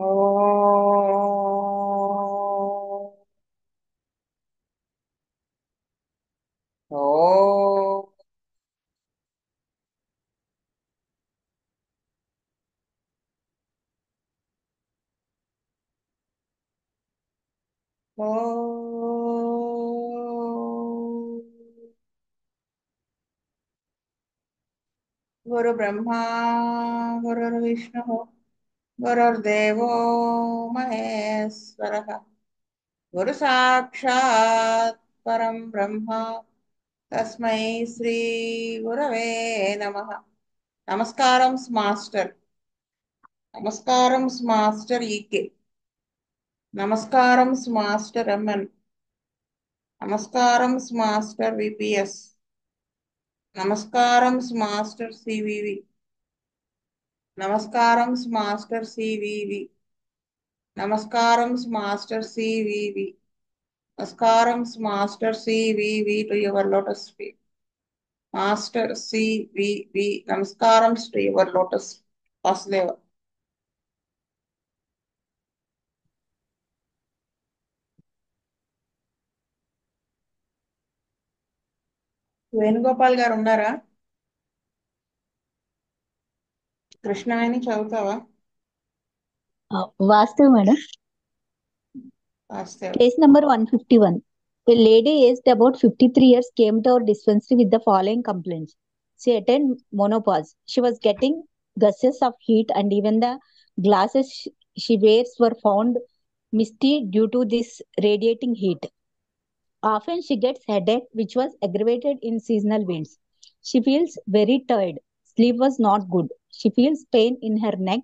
ఓ ఓ ఓ గురు బ్రహ్మా గురుర్విష్ణు గురుర్దేవో మహేశ్వరः గురు సాక్షాత్ పరం బ్రహ్మ తస్మై శ్రీ గురవే నమః. నమస్కారం మాస్టర్. నమస్కారం మాస్టర్ ఈకే. నమస్కారం మాస్టర్ ఎంఎన్. నమస్కారం మాస్టర్ విపిఎస్. నమస్కారం మాస్టర్ సివివి. నమస్కారం మాస్టర్ సివివి. నమస్కారం మాస్టర్ సివివి. నమస్కారం master CVV to your lotus feet. Master CVV నమస్కారం to your lotus. Vasudeva. Venugopal గారు ఉన్నారా? కృష్ణవేణి చదువుతావా? Vastu, madam. Vasudeva. Case number 151. A lady aged about 53 years came to our dispensary with the following complaints. She attained menopause. She was getting gushes of heat, and even the glasses she wears were found misty due to this radiating heat. Often she gets headache, which was aggravated in seasonal winds. She feels very tired. Sleep was not good. She feels pain in her neck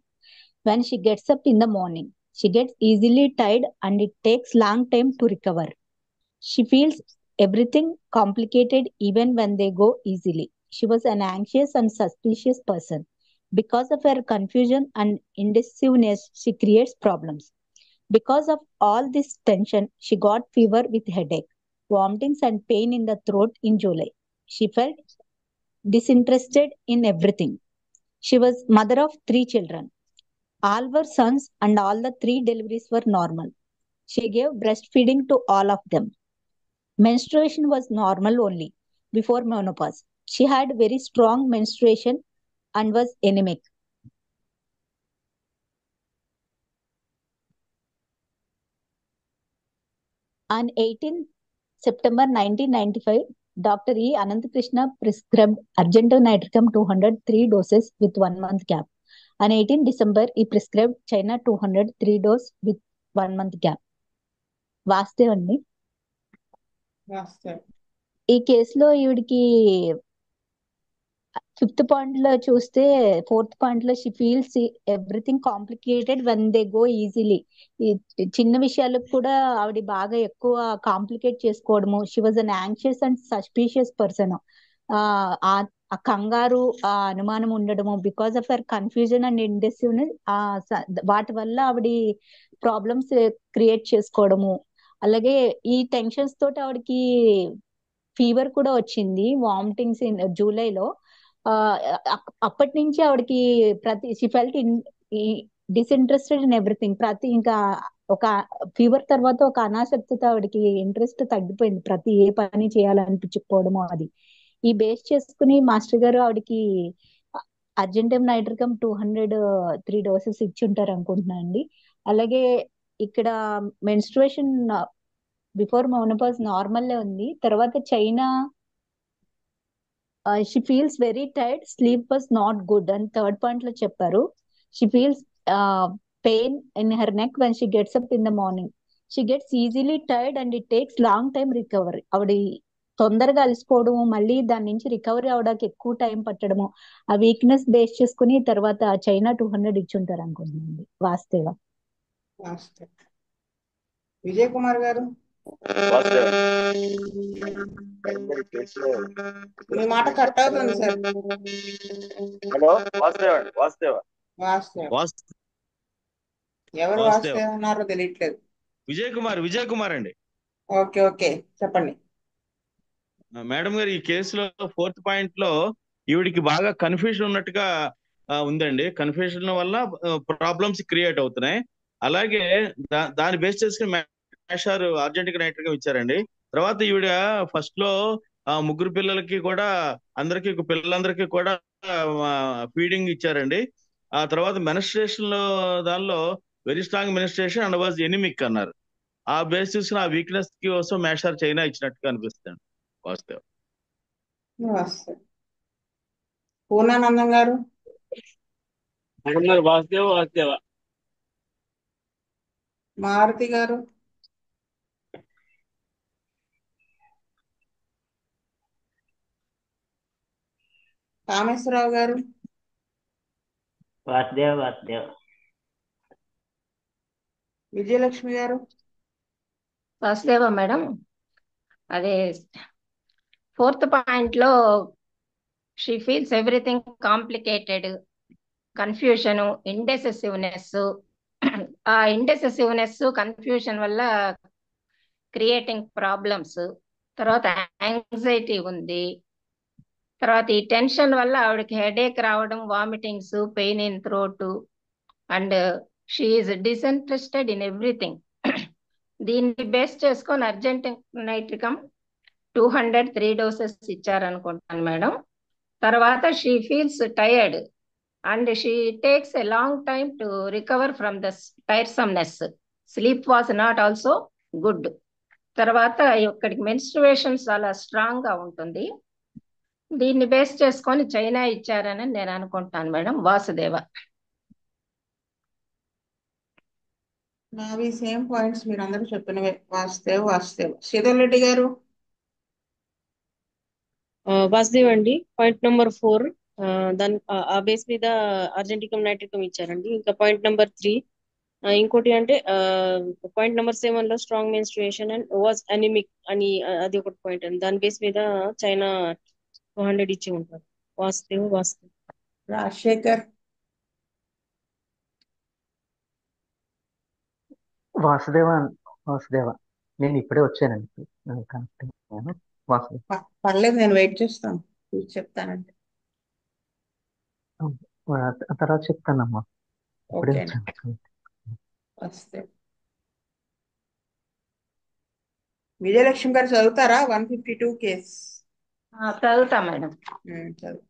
when she gets up in the morning. She gets easily tired and it takes long time to recover. She feels everything complicated even when they go easily. She was an anxious and suspicious person. Because of her confusion and indecisiveness, she creates problems. Because of all this tension, she got fever with headache, vomitings and pain in the throat in July. She felt disinterested in everything. She was mother of three children. All were sons and all the three deliveries were normal. She gave breastfeeding to all of them. Menstruation was normal only before menopause. She had very strong menstruation and was anemic. On 18 September 1995, Dr. E. Ananthakrishna prescribed Argentonitricum 203 doses with 1 month gap. On 18 December, he prescribed China 203 dose with 1 month gap. వాస్తవండి. Vasudeva. ఈ కేసులో ఈవిడికి fifth point లో చూస్తే, fourth point లో she feels everything complicated when they go easily. ఈ చిన్న విషయాలకు కూడా ఆవిడ బాగా ఎక్కువ కాంప్లికేట్ చేసుకోవడము. She was an anxious and suspicious person. ఆ ఆ కంగారు, ఆ అనుమానం ఉండడము, because of her confusion and indecisiveness, వాటి వల్ల ఆవిడ ప్రాబ్లమ్స్ క్రియేట్ చేసుకోవడము. అలాగే ఈ టెన్షన్స్ తోటి ఆవిడకి ఫీవర్ కూడా వచ్చింది, వామిటింగ్స్ ఇన్ జూలైలో. ఆ అప్పటి నుంచి ఆవిడకి షీ ఫెల్ట్ డిస్ఇంట్రెస్టెడ్ ఇన్ ఎవ్రీథింగ్. ఇంకా ఒక ఫీవర్ తర్వాత ఒక అనాసక్తితో ఆవిడకి ఇంట్రెస్ట్ తగ్గిపోయింది, ప్రతి ఏ పని చేయాలనిపించకపోవడము అది. ఈ బేస్ చేసుకుని మాస్టర్ గారు ఆవిడకి అర్జెంటమ్ నైట్రికమ్ 203 డోసెస్ ఇచ్చి ఉంటారు అనుకుంటున్నా అండి. అలాగే ఇక్కడ మెన్స్ట్రుయేషన్ బిఫోర్ మోనోపాజ్ నార్మల్ ఉంది. తర్వాత చైనా she feels very tired, sleep was not good అని థర్డ్ పాయింట్ లో చెప్పారు. She feels pain in her neck when she gets up in the morning. She gets easily tired and it takes long time recovery. ఆవిడ తొందరగా అలసిపోవడము, మళ్ళీ దాని నుంచి recovery అవడానికి ఎక్కువ టైం పట్టడము, ఆ వీక్నెస్ బేస్ చేసుకుని తర్వాత చైనా 200 ఇచ్చి ఉంటారు అనుకుంటున్నాండి. వాస్తవ. వాసుదేవ. విజయ్ కుమార్ గారు, మీ మాట కట్ అవుతుంది సార్. హలో, వాసుదేవ అండి. వాసుదేవ వాసుదేవ. వాసు- ఎవరు వాసుదేవ వాసుదేవ అన్నారో తెలియట్లేదు. విజయ్ కుమార్ అండి. ఓకే ఓకే, చెప్పండి. మేడం గారు, ఈ కేసులో ఫోర్త్ పాయింట్ లో ఈవిడికి బాగా కన్ఫ్యూజన్ ఉన్నట్టుగా ఉందండి. కన్ఫ్యూజన్ వల్ల ప్రాబ్లమ్స్ క్రియేట్ అవుతున్నాయి. అలాగే దాన్ని బేస్ చేసుకుని మేషారు అర్జెంటీనా నైట్రికం ఇచ్చారండి. తర్వాత ఈవిడ ఫస్ట్ లో ముగ్గురు పిల్లలకి కూడా పిల్లలందరికీ కూడా ఫీడింగ్ ఇచ్చారండి. ఆ తర్వాత మెనిస్ట్రేషన్ లో దానిలో very strong mensuration and was anaemic అన్నారు. ఆ బేస్ చూసిన ఆ వీక్నెస్ కి కోసం మేషార్ చైనా ఇచ్చినట్టుగా అనిపిస్తుంది వాస్తవం. వస్తాయి. పూర్ణానందం గారు. మేడం గారు వాసుదేవ. మారుతి గారు. కామేశ్వరరావు గారు. వాసుదేవ. విజయలక్ష్మి గారు. వాసుదేవ మేడం. అదే 4th పాయింట్ లో she feels everything complicated, confusion, indecisiveness. ఆ ఇండెసిసివ్నెస్ కన్ఫ్యూషన్ వల్ల క్రియేటింగ్ ప్రాబ్లమ్స్. తర్వాత యాంగ్జైటీ ఉంది. తర్వాత ఈ టెన్షన్ వల్ల ఆవిడకి హెడేక్ రావడం, vomitings, pain in throat, and she is disinterested in everything. దీన్ని బేస్ చేసుకొని అర్జెంటీనైట్రికం 203 డోసెస్ ఇచ్చారనుకుంటాను మేడం. తర్వాత she feels tired and she takes a long time to recover from the tiresomeness. Sleep was not also good. తర్వాత ఇక్కడికి menstruation చాలా strong గా ఉంటుంది. దీన్ని బేస్ చేసుకొని చైనా ఇచ్చారని నేను అనుకుంటాను మేడం. వాసుదేవ. నావి సేమ్ పాయింట్స్ మీరు అందరూ చెప్పినవే. వాసుదేవ్. శ్రీధర్ రెడ్డి గారు. వాసుదేవ్ అండి. పాయింట్ నెంబర్ 4 దాని ఆ బేస్ మీద అర్జెంటికం నైట్రికం ఇచ్చారండి. ఇంకా పాయింట్ నెంబర్ 3 ఇంకోటి అంటే పాయింట్ నెంబర్ 7 లో strong menstruation and was anaemic అని అది ఒకటి పాయింట్ అండి. దాని బేస్ మీద చైనా 200 ఇచ్చి ఉంటారు. వాసుదేవ్. రాజశేఖర్. వాసుదేవ. నేను ఇప్పుడే వచ్చానండి. పర్లేదు, నేను వెయిట్ చేస్తాను. చెప్తానండి. తర్వాత చెప్తానమ్మా. ఇప్పుడే ఓకే. వచ్చాను. వస్తే విజయలక్ష్మి గారు చదువుతారా? 152 కేస్. చదువుతా మేడం. చదువు.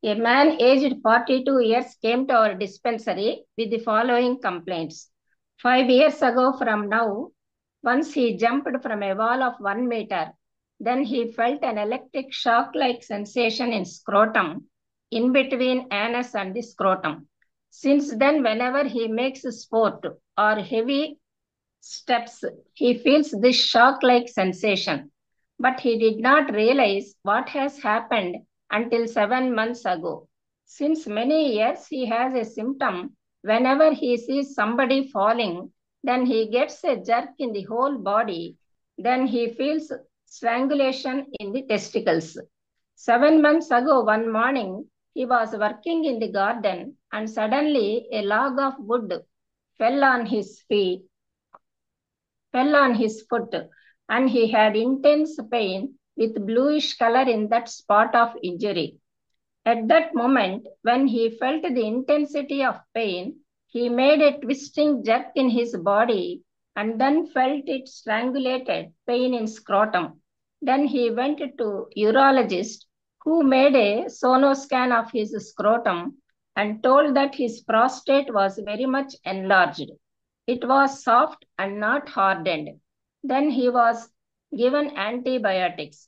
A man aged 42 years came to our dispensary with the following complaints. 5 years ago from now, once he jumped from a wall of 1 meter. Then he felt an electric shock-like sensation in scrotum, in between anus and the scrotum. Since then, whenever he makes sport or heavy steps, he feels this shock-like sensation. But he did not realize what has happened until 7 months ago. Since many years, he has a symptom. Whenever he sees somebody falling, then he gets a jerk in the whole body. Then he feels strangulation in the testicles. 7 months ago, one morning, he was working in the garden and suddenly a log of wood fell on his foot, and he had intense pain with bluish color in that spot of injury. At that moment, when he felt the intensity of pain, he made a twisting jerk in his body and then felt it strangulated pain in scrotum. Then he went to urologist, who made a sonoscan of his scrotum and told that his prostate was very much enlarged. It was soft and not hardened. Then he was given antibiotics,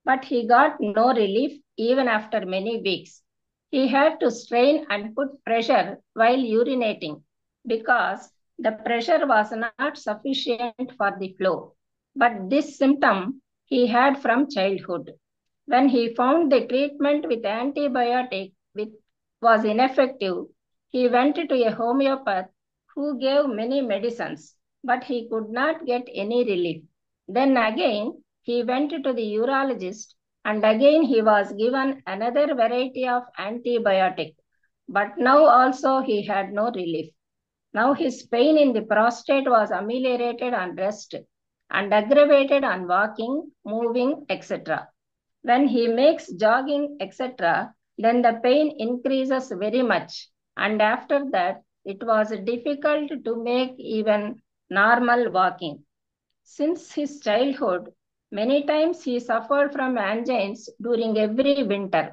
but he got no relief even after many weeks. He had to strain and put pressure while urinating because the pressure was not sufficient for the flow. But this symptom he had from childhood. When he found the treatment with antibiotic was ineffective, he went to a homeopath who gave many medicines, but he could not get any relief. Then again, he went to the urologist, and again he was given another variety of antibiotic. But now also he had no relief. Now his pain in the prostate was ameliorated on rest and aggravated on walking, moving, etc. When he makes jogging, etc., Then the pain increases very much, and after that, it was difficult to make even normal walking. Since his childhood, many times he suffered from angines during every winter.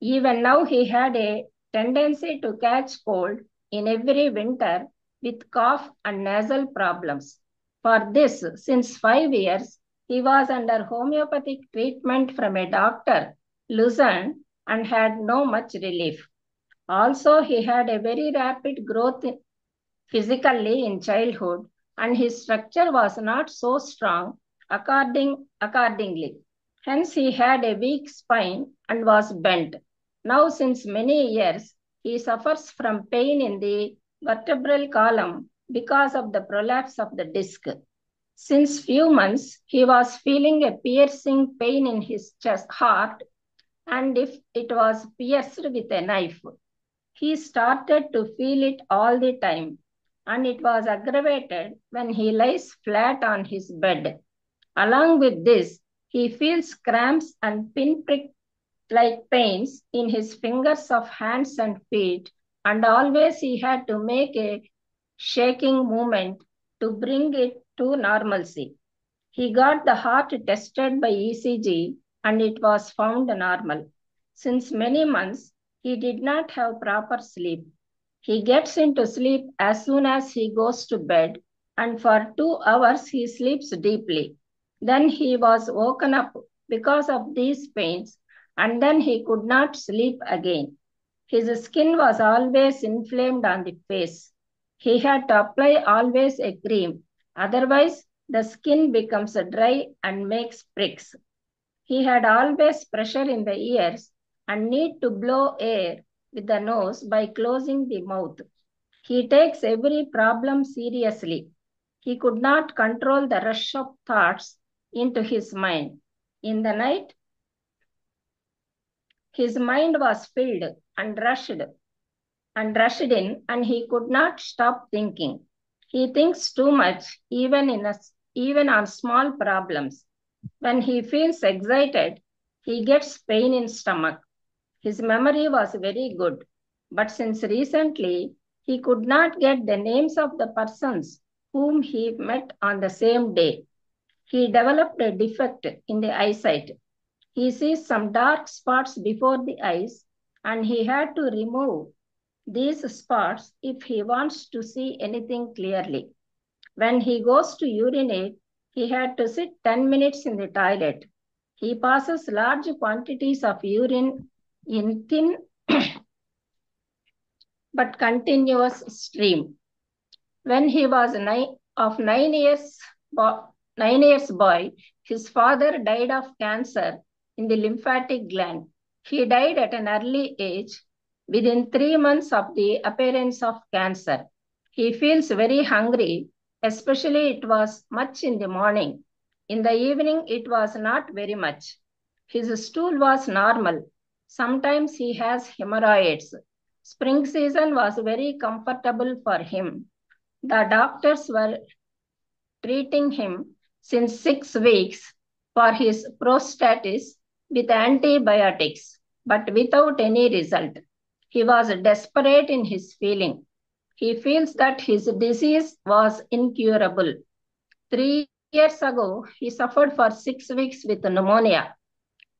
Even now, he had a tendency to catch cold in every winter with cough and nasal problems. For this, since 5 years, he was under homeopathic treatment from a doctor, Luzerne, and had no much relief. Also, he had a very rapid growth physically in childhood, and his structure was not so strong accordingly. Hence, he had a weak spine and was bent. Now, since many years, he suffers from pain in the vertebral column because of the prolapse of the disc. Since few months, he was feeling a piercing pain in his heart, and if it was pierced with a knife. He started to feel it all the time, and it was aggravated when he lies flat on his bed. Along with this, he feels cramps and pinprick-like pains in his fingers of hands and feet, and always he had to make a shaking movement to bring it to normalcy. He got the heart tested by ECG, and it was found normal. Since many months, he did not have proper sleep. He gets into sleep as soon as he goes to bed, and for 2 hours he sleeps deeply. Then he was woken up because of these pains, and then he could not sleep again. His skin was always inflamed on the face. He had to apply always a cream, otherwise the skin becomes dry and makes pricks. He had always pressure in the ears and need to blow air with the nose by closing the mouth. He takes every problem seriously. He could not control the rush of thoughts into his mind. In the night, his mind was filled and rushed in, and he could not stop thinking. He thinks too much, even on small problems. When he feels excited, he gets pain in stomach. His memory was very good, but since recently, he could not get the names of the persons whom he met on the same day. He developed a defect in the eyesight. He sees some dark spots before the eyes, and he had to remove these spots if he wants to see anything clearly. When he goes to urinate, he had to sit 10 minutes in the toilet. He passes large quantities of urine in thin but continuous stream. When he was 9 years boy, his father died of cancer in the lymphatic gland. He died at an early age, within 3 months of the appearance of cancer. He feels very hungry, especially it was much in the morning. In the evening, it was not very much. His stool was normal. Sometimes he has hemorrhoids. Spring season was very comfortable for him. The doctors were treating him since 6 weeks for his prostatitis with antibiotics, but without any result. He was desperate in his feeling. He feels that his disease was incurable. 3 years ago, he suffered for 6 weeks with pneumonia.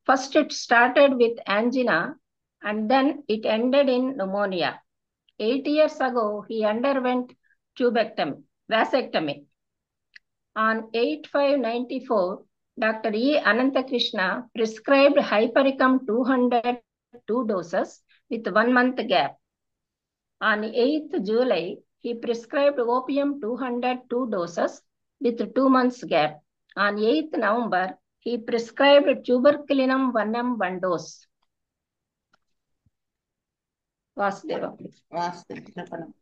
First, it started with angina, and then it ended in pneumonia. 8 years ago, he underwent vasectomy. On 8/5/94, Dr. E. Ananthakrishna prescribed Hypericum 200 2 doses with 1 month gap. On 8th July, he prescribed opium 200 2 doses with 2 months gap. On 8th November, he prescribed tuberculinum 1M 1 dose. Vasudeva చెప్పండి.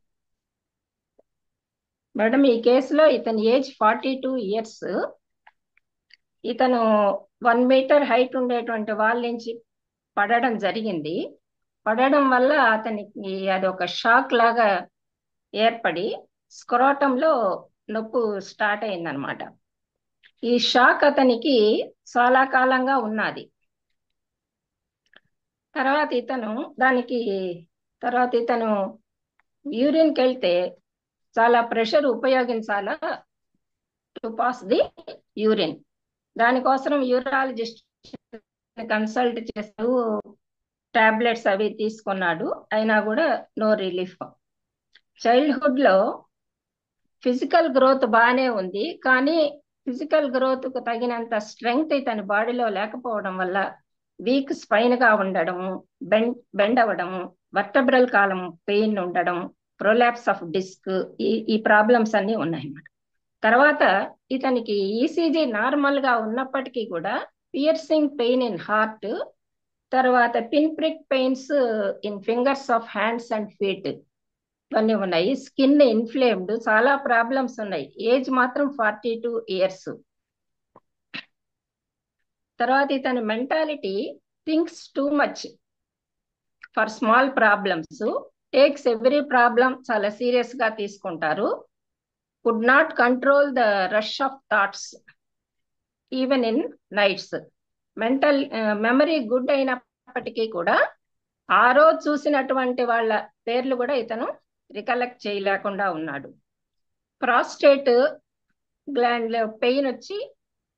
Madam, ఈ కేసులో ఇతని age 42 years. ఇతను 1 meter height ఉండేటువంటి వాళ్ళ నుంచి పడడం జరిగింది. పడడం వల్ల అతనికి అది ఒక షాక్ లాగా ఏర్పడి స్క్రోటంలో నొప్పి స్టార్ట్ అయిందనమాట. ఈ షాక్ అతనికి చాలా కాలంగా ఉన్నది. తర్వాత ఇతను యూరిన్కి వెళ్తే చాలా ప్రెషర్ ఉపయోగించాలా టు పాస్ ది యూరిన్. దానికోసం యూరాలజిస్ట్ కన్సల్ట్ చేస్తూ టాబ్లెట్స్ అవి తీసుకున్నాడు, అయినా కూడా నో రిలీఫ్. చైల్డ్హుడ్ లో ఫిజికల్ గ్రోత్ బాగానే ఉంది, కానీ ఫిజికల్ గ్రోత్ కు తగినంత స్ట్రెంగ్త్ ఇతని బాడీలో లేకపోవడం వల్ల వీక్ స్పైన్ గా ఉండడము, బెండ్ అవ్వడము, వర్టబ్రల్ కాలం పెయిన్ ఉండడం, ప్రొలాప్స్ ఆఫ్ డిస్క్, ఈ ప్రాబ్లమ్స్ అన్ని ఉన్నాయన్నమాట. తర్వాత ఇతనికి ఈసీజీ నార్మల్ గా ఉన్నప్పటికీ కూడా పియర్సింగ్ పెయిన్ ఇన్ హార్ట్, తర్వాత pin prick pains in fingers of hands and feet ఇవన్నీ ఉన్నాయి. స్కిన్ ఇన్ఫ్లేమ్డ్, చాలా ప్రాబ్లమ్స్ ఉన్నాయి. ఏజ్ మాత్రం 42 years. తర్వాత ఇతని mentality thinks too much for small problems, takes every problem చాలా సీరియస్ గా తీసుకుంటారు. Could not control the rush of thoughts even in nights. Memory good అయినప్పటికీ కూడా ఆ రోజు చూసినటువంటి వాళ్ళ పేర్లు కూడా ఇతను రికలెక్ట్ చేయలేకుండా ఉన్నాడు. ప్రాస్టేట్ గ్లాండ్ పెయిన్ వచ్చి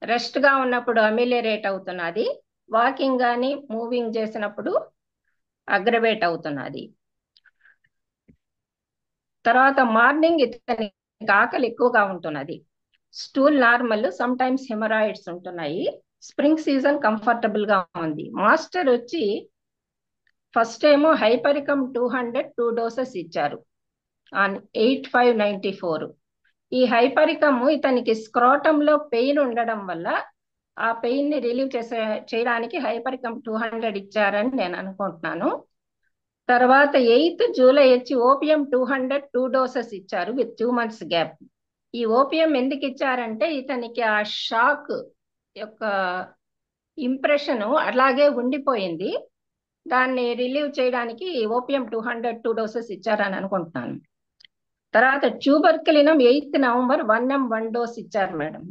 రెస్ట్ గా ఉన్నప్పుడు అమిలియరేట్ అవుతున్నది, వాకింగ్ కానీ మూవింగ్ చేసినప్పుడు అగ్రవేట్ అవుతున్నది. తర్వాత మార్నింగ్ ఇతని ఆకలి ఎక్కువగా ఉంటున్నది. Stool normal, sometimes haemorrhoids ఉంటున్నాయి. స్ప్రింగ్ సీజన్ కంఫర్టబుల్ గా ఉంది. మాస్టర్ వచ్చి ఫస్ట్ ఏమో హైపరికమ్ 200 2 doses ఇచ్చారు ఆన్ 8/5/94. ఈ హైపరికమ్ ఇతనికి స్క్రోటమ్ లో పెయిన్ ఉండడం వల్ల ఆ పెయిన్ ని రిలీవ్ చేయడానికి హైపరికమ్ 200 ఇచ్చారని నేను అనుకుంటున్నాను. తర్వాత 8th July వచ్చి ఓపియం 200 2 doses ఇచ్చారు విత్ 2 months గ్యాప్. ఈ ఓపియం ఎందుకు ఇచ్చారంటే ఇతనికి ఆ షాక్ యొక్క ఇంప్రెషన్ అలాగే ఉండిపోయింది, దాన్ని రిలీవ్ చేయడానికి ఓపియం 200 2 doses ఇచ్చారని అనుకుంటున్నాను. తర్వాత ట్యూబర్కులినం 8th November 1 ml 1 dose ఇచ్చారు మేడం.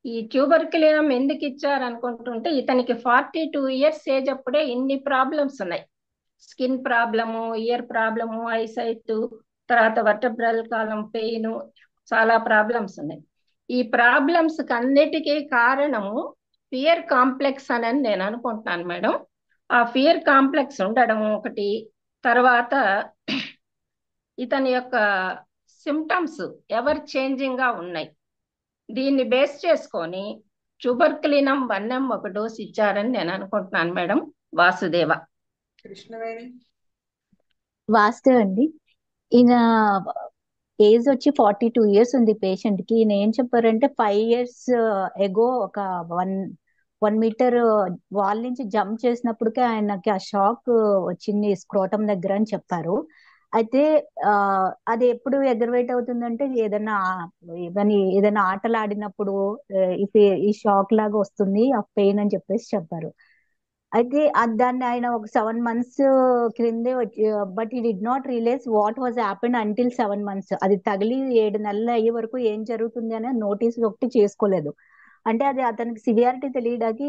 ఈ ట్యూబర్కులినం ఎందుకు ఇచ్చారు అనుకుంటుంటే ఇతనికి 42 years ఏజ్ అప్పుడే ఇన్ని ప్రాబ్లమ్స్ ఉన్నాయి. Skin problem, year problem, eyesight, తర్వాత వర్టబ్రల్ కాలం పెయిన్, చాలా ప్రాబ్లమ్స్ ఉన్నాయి. ఈ ప్రాబ్లమ్స్ అన్నిటికీ కారణము ఫియర్ కాంప్లెక్స్ అని నేను అనుకుంటున్నాను మేడం. ఆ ఫియర్ కాంప్లెక్స్ ఉండడం ఒకటి, తర్వాత ఇతని యొక్క సిమ్టమ్స్ ఎవర్ చేంజింగ్ గా ఉన్నాయి. దీన్ని బేస్ చేసుకొని ట్యూబర్కులినం 1 ml 1 dose ఇచ్చారని నేను అనుకుంటున్నాను మేడం. వాసుదేవ. కృష్ణవేణి. వాస్తవ్ అండి, ఈయన ఏజ్ వచ్చి 42 years ఉంది పేషెంట్ కి. ఈయన ఏం చెప్పారంటే 5 years ఎగో ఒక 1 meter వాల్ నుంచి జంప్ చేసినప్పటికే ఆయనకి ఆ షాక్ వచ్చింది స్క్రోటం దగ్గర అని చెప్పారు. అయితే అది ఎప్పుడు ఎగరవేట్ అవుతుందంటే ఏదైనా ఆటలు ఆడినప్పుడు ఈ షాక్ లాగా వస్తుంది ఆ పెయిన్ అని చెప్పారు. అయితే దాన్ని ఆయన ఒక 7 months క్రిందే వచ్చి, but he did not realise what was happen until 7 months. అది తగిలి 7 నెలలు అయ్యే వరకు ఏం జరుగుతుంది అనే నోటీస్ ఒకటి చేసుకోలేదు. అంటే అది అతనికి సివియారిటీ తెలియడానికి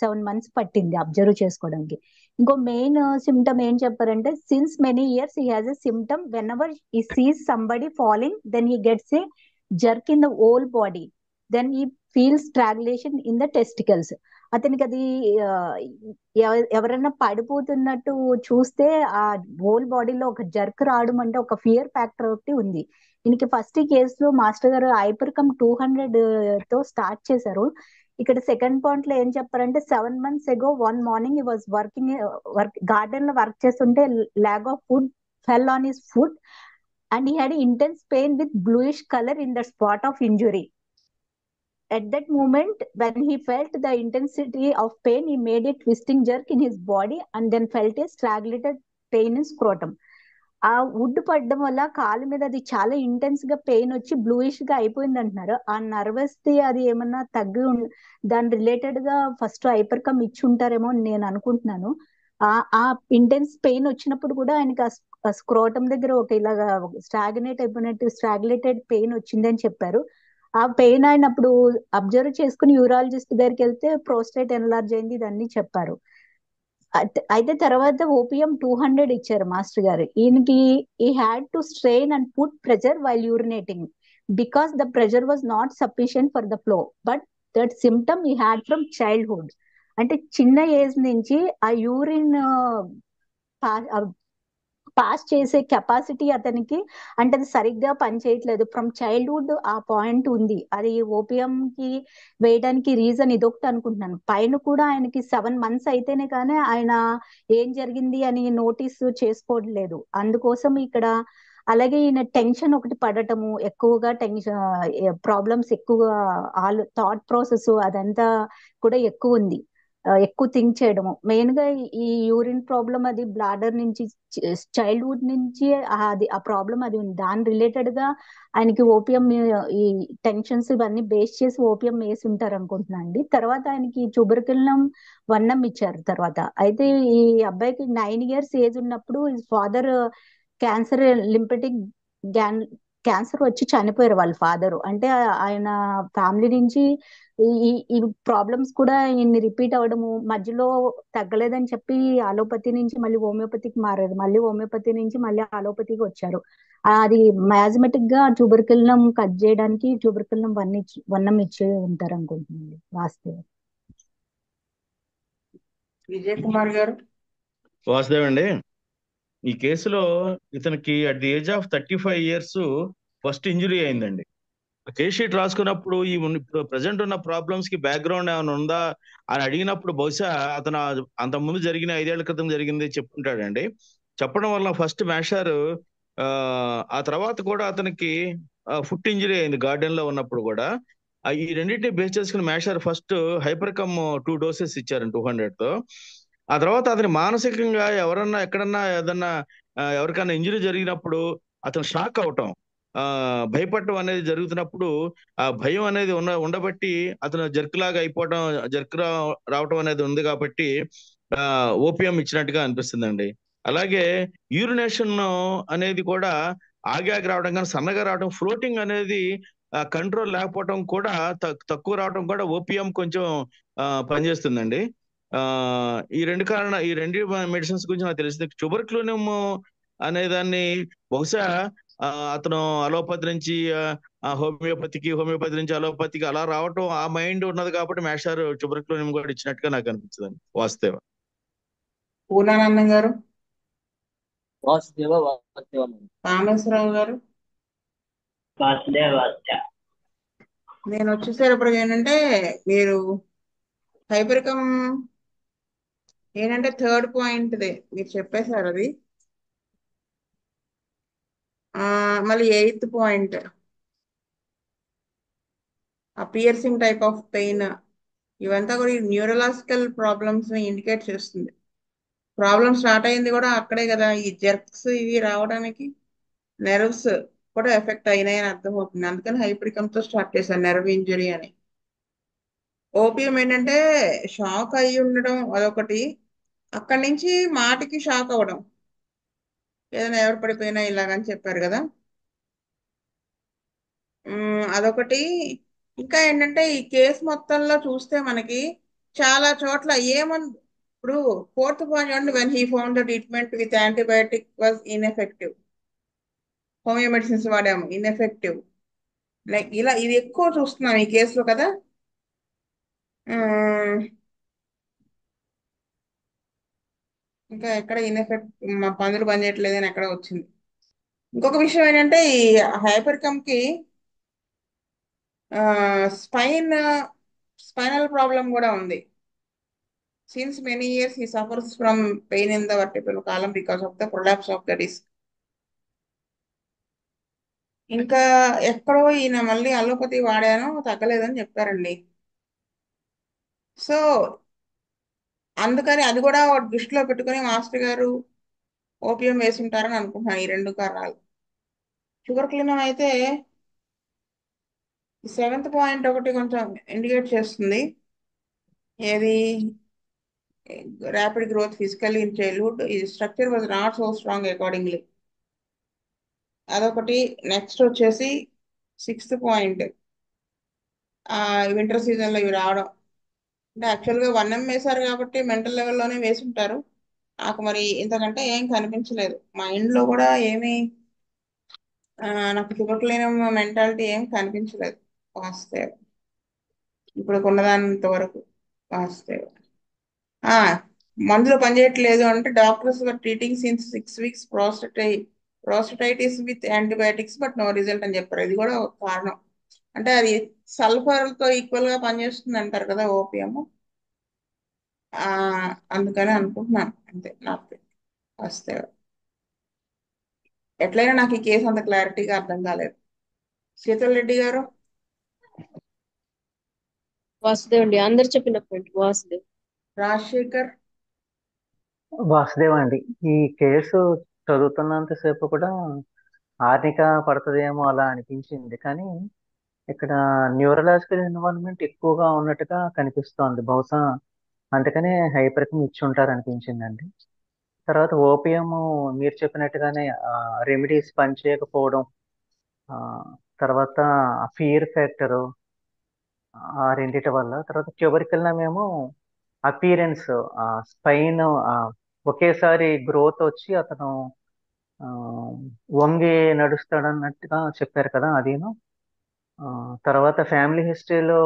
7 months పట్టింది అబ్జర్వ్ చేసుకోవడానికి. ఇంకో మెయిన్ సిమ్టమ్ ఏం చెప్పారంటే since many years he has a symptom whenever he sees somebody falling then he gets a jerk in the whole body, then he feels strangulation in the testicles. అతనికి అది ఎవరైనా పడిపోతున్నట్టు చూస్తే ఆ whole బాడీలో ఒక jerk రావడం అంటే ఒక ఫియర్ ఫ్యాక్టర్ ఒకటి ఉంది. దీనికి ఫస్ట్ కేసులో మాస్టర్ గారు హైపర్కమ్ 200 తో స్టార్ట్ చేశారు. ఇక్కడ సెకండ్ పాయింట్ లో ఏం చెప్పారంటే 7 months ago one morning he was garden లో వర్క్ చేస్తుంటే lag of food fell on his foot and he had intense pain with bluish color in the spot of injury. At that moment, when he felt the intensity of pain, he made a twisting jerk in his body and then felt a strangulated pain in scrotum. ఆ would పడడం వల్ల కాలు మీద అది చాలా intense గా pain వచ్చి bluish గా అయిపోయింది అంటున్నారు. ఆ నర్వస్ ది అది ఏమన్నా దాని రిలేటెడ్ గా ఫస్ట్ హైపర్కమ్ ఇచ్చి ఉంటారేమో నేను అనుకుంటున్నాను. ఆ ఇంటెన్స్ పెయిన్ వచ్చినప్పుడు కూడా ఆయనకి ఆ స్క్రోటం దగ్గర ఒక ఇలాగా స్టాగ్నేట్ అయిపోయినట్టు స్ట్రాగులేటెడ్ పెయిన్ వచ్చిందని చెప్పారు. ఆ పెయిన్ ఆయన అప్పుడు అబ్జర్వ్ చేసుకుని యూరాలజిస్ట్ దగ్గరికి వెళ్తే ప్రోస్టేట్ ఎన్లార్జ్ అయింది ఇదన్నీ చెప్పారు. అయితే తర్వాత ఓపియం 200 ఇచ్చారు మాస్టర్ గారు. ఈయనకి ఈ had to strain and put pressure while urinating because the pressure was not sufficient for the flow, but that symptom ఈ హ్యాడ్ ఫ్రమ్ చైల్డ్హుడ్. అంటే చిన్న ఏజ్ నుంచి ఆ యూరిన్ పాస్ చేసే కెపాసిటీ అతనికి, అంటే అది సరిగ్గా పనిచేయట్లేదు. ఫ్రమ్ చైల్డ్హుడ్ ఆ పాయింట్ ఉంది. అది ఓపియం కి వేయడానికి రీజన్ ఇదొకటి అనుకుంటున్నాను. పైన కూడా ఆయనకి 7 months అయితేనే కానీ ఆయన ఏం జరిగింది అని నోటీస్ చేసుకోవట్లేదు. అందుకోసం ఇక్కడ అలాగే ఈయన టెన్షన్ ఒకటి పడటము, ఎక్కువగా టెన్షన్ ప్రాబ్లమ్స్ ఎక్కువగా థాట్ ప్రాసెస్ అదంతా కూడా ఎక్కువ ఉంది. ఎక్కువ థింక్ చేయడము మెయిన్ గా ఈ యూరిన్ ప్రాబ్లం అది బ్లాడర్ నుంచి చైల్డ్హుడ్ నుంచి అది ఆ ప్రాబ్లం అది ఉంది. దాని రిలేటెడ్ గా ఆయనకి ఓపియం ఈ టెన్షన్స్ ఇవన్నీ బేస్ చేసి ఓపియం వేసి ఉంటారు అనుకుంటున్నా అండి. తర్వాత ఆయనకి ట్యూబర్కులం వన్నం ఇచ్చారు తర్వాత. అయితే ఈ అబ్బాయికి 9 years ఏజ్ ఉన్నప్పుడు ఫాదర్ క్యాన్సర్ లింపెటిక్ క్యాన్సర్ వచ్చి చనిపోయారు వాళ్ళ ఫాదర్. అంటే ఆయన ఫ్యామిలీ నుంచి ఈ ప్రాబ్లమ్స్ కూడా ఇన్ని రిపీట్ అవ్వడము, మధ్యలో తగ్గలేదని చెప్పి అలోపతి నుంచి మళ్ళీ హోమియోపతికి మారారు, మళ్ళీ హోమియోపతి నుంచి మళ్ళీ అలోపతికి వచ్చారు. అది మ్యాథమెటిక్ గా ట్యూబర్కులం కట్ చేయడానికి ట్యూబర్కులం వన్నం ఇచ్చి ఉంటారు అనుకుంటున్నాను వాస్తవం. విజయ్ కుమార్ గారు. వాసుదేవ్ అండి, ఈ కేసులో ఇతనికి at the age of 35 years first injury అయిందండి. కేస్ షీట్ రాసుకున్నప్పుడు ఈ ప్రజెంట్ ఉన్న ప్రాబ్లమ్స్ కి బ్యాక్గ్రౌండ్ ఏమైనా ఉందా అని అడిగినప్పుడు బహుశా అతను అంత ముందు జరిగిన 5 ఏళ్ల క్రితం జరిగింది చెప్పుకుంటాడండి. చెప్పడం వల్ల ఫస్ట్ మేషారు ఆ తర్వాత కూడా అతనికి ఫుట్ ఇంజరీ అయింది గార్డెన్ లో ఉన్నప్పుడు కూడా. ఈ రెండింటిని బేస్ చేసుకుని మేషారు ఫస్ట్ హైపర్కమ్ 2 doses ఇచ్చారు 200 తో. ఆ తర్వాత అతని మానసికంగా ఎవరన్నా ఎక్కడన్నా ఏదన్నా ఎవరికైనా ఇంజరీ జరిగినప్పుడు అతను షాక్ అవటం, భయపడటం అనేది జరుగుతున్నప్పుడు ఆ భయం అనేది ఉండబట్టి అతను జర్క్ లాగా అయిపోవటం, జర్క్ రావటం అనేది ఉంది కాబట్టి ఓపియం ఇచ్చినట్టుగా అనిపిస్తుందండి. అలాగే యూరినేషన్ అనేది కూడా ఆగాగి రావడం కానీ సన్నగా రావడం, ఫ్లోటింగ్ అనేది కంట్రోల్ లేకపోవడం కూడా తక్కువ రావడం కూడా ఓపియం కొంచెం పనిచేస్తుందండి. ఈ రెండు మెడిసిన్స్ గురించి నాకు తెలిసింది. ట్యూబర్క్లోనియం అనే దాన్ని బహుశా అతను అలోపతి నుంచి హోమియోపతి నుంచి అలోపతికి అలా రావటం ఆ మైండ్ ఉన్నది కాబట్టి మేషారు ట్యూబర్క్లోనియం కూడా ఇచ్చినట్టుగా నాకు అనిపించదండి వాస్తవ. పూర్ణానందం గారు. వాసుదేవ వాసుదేవ. రామేశ్వరరావు గారు. వాసుదేవ వాసుదేవ. నేను వచ్చేసేటప్పటికి ఏంటంటే మీరు హైపర్కమ్ ఏంటంటే థర్డ్ పాయింట్దే మీరు చెప్పేశారు అది. మళ్ళీ 8th పాయింట్ ఆ పియర్సింగ్ టైప్ ఆఫ్ పెయిన్, ఇవంతా కూడా న్యూరలాజికల్ ప్రాబ్లమ్స్ ని ఇండికేట్ చేస్తుంది. ప్రాబ్లమ్ స్టార్ట్ అయింది కూడా అక్కడే కదా, ఈ జెర్క్స్ ఇవి రావడానికి నెర్వ్స్ కూడా ఎఫెక్ట్ అయినాయని అర్థమవుతుంది. అందుకని హైపర్కమ్ తో స్టార్ట్ చేశాను, నెర్వ్ ఇంజరీ అని. ఓపియం ఏంటంటే షాక్ అయి ఉండడం అదొకటి, అక్కడి నుంచి మాటికి షాక్ అవ్వడం, ఏదైనా ఎవరు పడిపోయినా ఇలాగని చెప్పారు కదా, అదొకటి. ఇంకా ఏంటంటే ఈ కేసు మొత్తంలో చూస్తే మనకి చాలా చోట్ల ఇప్పుడు 4th point, when he found the treatment with antibiotic was ineffective, homeo medicines వాడాము ఇన్ఎఫెక్టివ్, లైక్ ఇలా ఇది ఎక్కువ చూస్తున్నాం ఈ కేసులో కదా. ఇంకా ఎక్కడ ఇన్ఎఫెక్ట్ మా పందులు పనిచేయట్లేదు అని ఎక్కడ వచ్చింది. ఇంకొక విషయం ఏంటంటే ఈ హైపర్కమ్ కి స్పైనల్ ప్రాబ్లం కూడా ఉంది. Since many years he suffers from pain in the vertebral column because of the prolapse of the disc. ఇంకా ఎక్కడో ఈయన మళ్ళీ అలోపతి వాడాను తగ్గలేదని చెప్పారండి. సో అందుకని అది కూడా దృష్టిలో పెట్టుకుని మాస్టర్ గారు ఓపియం వేసుంటారని అనుకుంటున్నాను. ఈ 2 కారణాలు. ట్యూబర్కులం అయితే 7th పాయింట్ ఒకటి కొంచెం ఇండికేట్ చేస్తుంది. ఏది rapid growth physically in childhood, ఈ structure was not so strong accordingly, అదొకటి. నెక్స్ట్ వచ్చేసి 6th పాయింట్ వింటర్ సీజన్ లో ఇవి రావడం, అంటే యాక్చువల్గా 1M వేశారు కాబట్టి మెంటల్ లెవెల్లోనే వేసుంటారు. నాకు మరి ఇంతకంటే ఏం కనిపించలేదు మైండ్ లో కూడా ఏమీ. నాకు చూపట్లేని మెంటాలిటీ ఏం కనిపించలేదు వాస్తవ ఇప్పుడు ఉన్నదానంత వరకు వాస్తవ. ఆ మందులు పనిచేయట్లేదు అంటే doctors were treating since 6 weeks prostatitis with antibiotics but no result అని చెప్పారు. ఇది కూడా ఒక కారణం. అంటే అది సల్ఫర్ తో ఈక్వల్ గా పనిచేస్తుంది అంటారు కదా ఓపియం. ఆ అందుకని అనుకుంటున్నాను అంతే నాకు వస్తే. ఎట్లయినా నాకు ఈ కేసు అంత క్లారిటీగా అర్థం కాలేదు. శీతల్ రెడ్డి గారు. వాసుదేవ్ అండి, అందరు చెప్పిన పాయింట్ వాసుదేవ్. రాజశేఖర్. వాసుదేవ్ అండి. ఈ కేసు చదువుతున్నంతసేపు కూడా ఆర్నిక పడుతుందేమో అలా అనిపించింది, కానీ ఇక్కడ న్యూరలాజికల్ ఇన్వాల్వ్మెంట్ ఎక్కువగా ఉన్నట్టుగా కనిపిస్తోంది. బహుశా అందుకనే హైపర్కం ఇచ్చి ఉంటారు అనిపించిందండి. తర్వాత ఓపియం మీరు చెప్పినట్టుగానే రెమెడీస్ పనిచేయకపోవడం, ఆ, తర్వాత ఫియర్ ఫ్యాక్టర్, ఆ రెండిటి వల్ల. తర్వాత ట్యూబర్కిల్నేమో అపీరెన్స్, స్పైన్ ఒకేసారి గ్రోత్ వచ్చి అతను ఆ, వంగి నడుస్తాడన్నట్టుగా చెప్పారు కదా అదేను. ఆ, తర్వాత ఫ్యామిలీ హిస్టరీలో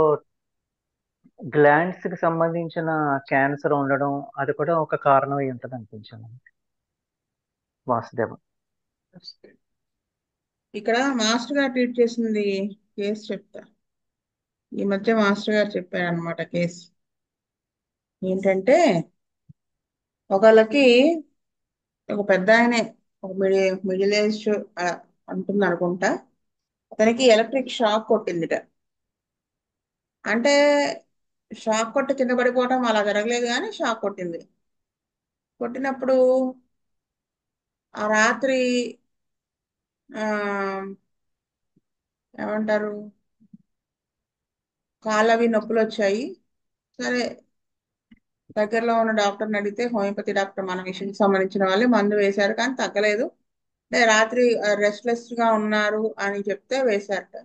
గ్లాండ్స్ కి సంబంధించిన క్యాన్సర్ ఉండడం, అది కూడా ఒక కారణం అయి ఉంటుంది అనిపించింది. వాసుదేవ్. ఇక్కడ మాస్టర్ గారు ట్రీట్ చేసింది కేసు చెప్తా. ఈ మధ్య మాస్టర్ గారు చెప్పారనమాట కేసు ఏంటంటే ఒకళ్ళకి ఒక పెద్ద ఆయనే ఒక మిడిల్ ఏజ్ అంటుంది అనుకుంటా. అతనికి ఎలక్ట్రిక్ షాక్ కొట్టిందిట. అంటే షాక్ కొట్టి కింద పడిపోవడం అలా జరగలేదు కానీ షాక్ కొట్టింది. కొట్టినప్పుడు ఆ రాత్రి ఆ ఏమంటారు కాళ్ళవి నొప్పులు వచ్చాయి. సరే దగ్గరలో ఉన్న డాక్టర్ని అడిగితే హోమియోపతి డాక్టర్ మన విషయానికి సంబంధించిన వాళ్ళే మందు వేశారు కానీ తగ్గలేదు. అంటే రాత్రి రెస్ట్లెస్ గా ఉన్నారు అని చెప్తే వేశారట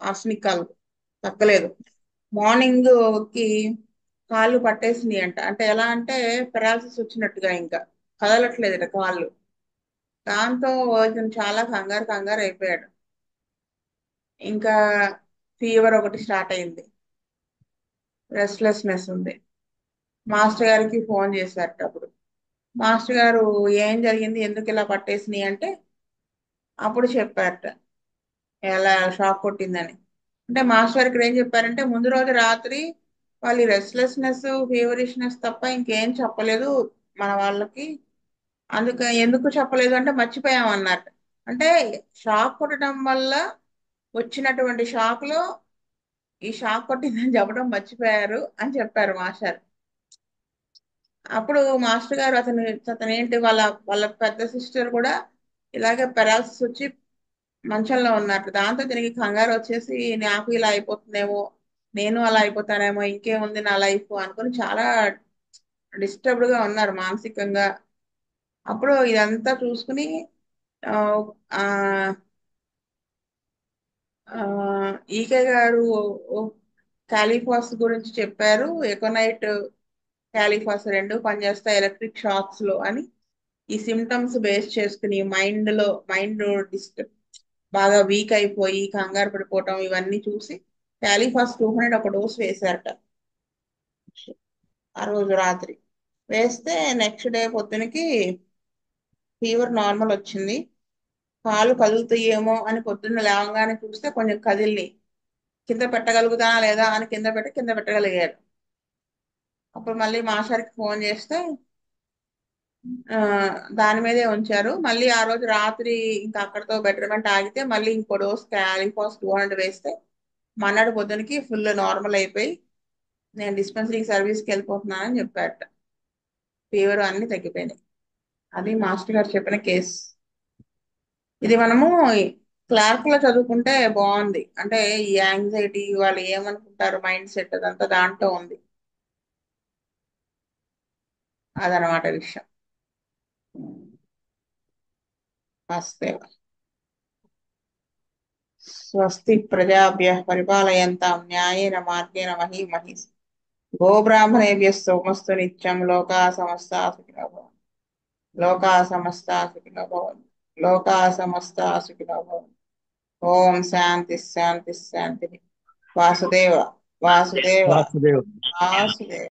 ఆర్సనిక్ కాలు, తగ్గలేదు. మార్నింగ్ కి కాళ్ళు పట్టేసినాయి అంట. అంటే ఎలా అంటే పెరాలసిస్ వచ్చినట్టుగా ఇంకా కదలట్లేదట కాళ్ళు. దాంతో ఇతను చాలా కంగారు కంగారు అయిపోయాడు. ఇంకా ఫీవర్ ఒకటి స్టార్ట్ అయింది, రెస్ట్లెస్నెస్ ఉంది. మాస్టర్ గారికి ఫోన్ చేశారట. అప్పుడు మాస్టర్ గారు ఏం జరిగింది ఎందుకు ఇలా పట్టేసినాయి అంటే అప్పుడు చెప్పారట ఎలా షాక్ కొట్టిందని. అంటే మాస్టర్ గారు ఇక్కడ ఏం చెప్పారంటే ముందు రోజు రాత్రి వాళ్ళు రెస్ట్లెస్నెస్ ఫీవరిష్నెస్ తప్ప ఇంకేం చెప్పలేదు మన వాళ్ళకి. ఎందుకు చెప్పలేదు అంటే మర్చిపోయాం అన్నట్టు. అంటే షాక్ కొట్టడం వల్ల వచ్చినటువంటి షాక్ లో ఈ షాక్ కొట్టిందని చెప్పడం మర్చిపోయారు అని చెప్పారు మాస్టర్. అప్పుడు మాస్టర్ గారు అతను ఏంటి వాళ్ళ వాళ్ళ పెద్ద సిస్టర్ కూడా ఇలాగే పెరాలసిస్ వచ్చి మంచంలో ఉన్నట్టు. దాంతో దీనికి కంగారు వచ్చేసి నాకు ఇలా అయిపోతుందేమో, నేను అలా అయిపోతానేమో, ఇంకేముంది నా లైఫ్ అనుకుని చాలా డిస్టర్బ్డ్ గా ఉన్నారు మానసికంగా. అప్పుడు ఇదంతా చూసుకుని ఆ, ఆ, ఆ, ఈకే గారు కాలిఫాస్ గురించి చెప్పారు. ఎకోనైట్ కాలిఫాస్ రెండు పనిచేస్తాయి ఎలక్ట్రిక్ షాక్స్ లో అని. ఈ సిమ్టమ్స్ బేస్ చేసుకుని మైండ్ డిస్టర్బ్ బాగా వీక్ అయిపోయి కంగారు పడిపోవటం ఇవన్నీ చూసి కాలిఫాస్ 200 ఒక డోస్ వేశారట ఆ రోజు రాత్రి. వేస్తే నెక్స్ట్ డే పొద్దునకి ఫీవర్ నార్మల్ వచ్చింది. కాలు కదులుతాయేమో అని పొద్దున్న లేవగానే చూస్తే కొంచెం కదిలి కింద పెట్టగలుగుతానా లేదా అని కింద పెట్టగలిగాడు. అప్పుడు మళ్ళీ మాస్టర్కి ఫోన్ చేస్తే ఆ, దాని మీదే ఉంచారు. మళ్ళీ ఆ రోజు రాత్రి ఇంకా అక్కడతో బెటర్మెంట్ ఆగితే మళ్ళీ ఇంకో డోస్ క్యాలిఫాస్ 200 వేస్తే మన్నాడు పొద్దునకి ఫుల్ నార్మల్ అయిపోయి నేను డిస్పెన్సరీ సర్వీస్కి వెళ్ళిపోతున్నానని చెప్పారట. ఫీవర్ అన్ని తగ్గిపోయినాయి. అది మాస్టర్ గారు చెప్పిన కేసు. ఇది మనము క్లార్క్ లో చదువుకుంటే బాగుంది. అంటే ఈ యాంగ్జైటీ వాళ్ళు ఏమనుకుంటారు మైండ్ సెట్ అదంతా దాంట్లో ఉంది. అదనమాట విషయం. వస్తే స్వస్తి ప్రజాభ్య పరిపాలయంతాం న్యాయేన మార్గేణ మహీమహీస్ గోబ్రాహ్మణేభ్యः సోమస్తు నిత్యం లోకా సమస్తా సుఖినో భవంతు. లోకా సమస్తా సుఖినో భవంతు. లోకా సమస్తా సుఖినో భవంతు. ఓం శాంతి శాంతి శాంతి. వాసుదేవ వాసుదేవ వాసుదేవ్ వాసుదేవ.